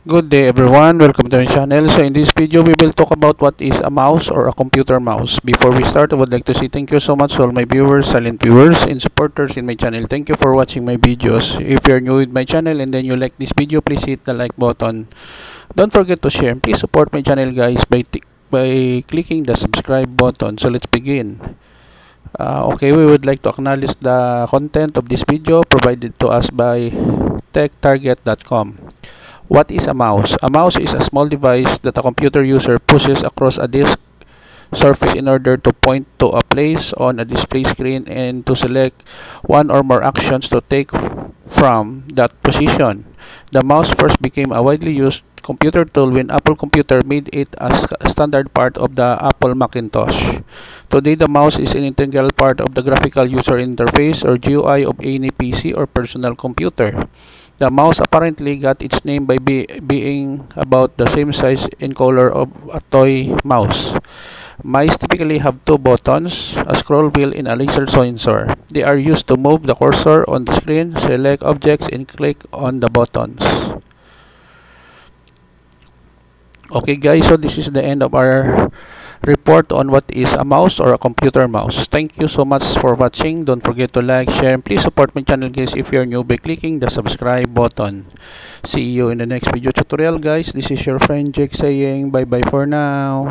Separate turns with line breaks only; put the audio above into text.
Good day everyone, welcome to my channel. So in this video, we will talk about what is a mouse or a computer mouse. Before we start, I would like to say thank you so much to all my viewers, silent viewers, and supporters in my channel. Thank you for watching my videos. If you're new with my channel and then you like this video, please hit the like button. Don't forget to share. Please support my channel guys by clicking the subscribe button. So let's begin. Okay, we would like to acknowledge the content of this video provided to us by techtarget.com. What is a mouse? A mouse is a small device that a computer user pushes across a disk surface in order to point to a place on a display screen and to select one or more actions to take from that position. The mouse first became a widely used computer tool when Apple Computer made it a standard part of the Apple Macintosh. Today, the mouse is an integral part of the graphical user interface or GUI of any PC or personal computer. The mouse apparently got its name by being about the same size and color of a toy mouse. Mice typically have two buttons, a scroll wheel, and a laser sensor. They are used to move the cursor on the screen, select objects, and click on the buttons. Okay guys, so this is the end of our report on what is a mouse or a computer mouse. Thank you so much for watching. Don't forget to like, share, and please support my channel guys if you're new by clicking the subscribe button. See you in the next video tutorial guys. This is your friend Jake saying bye bye for now.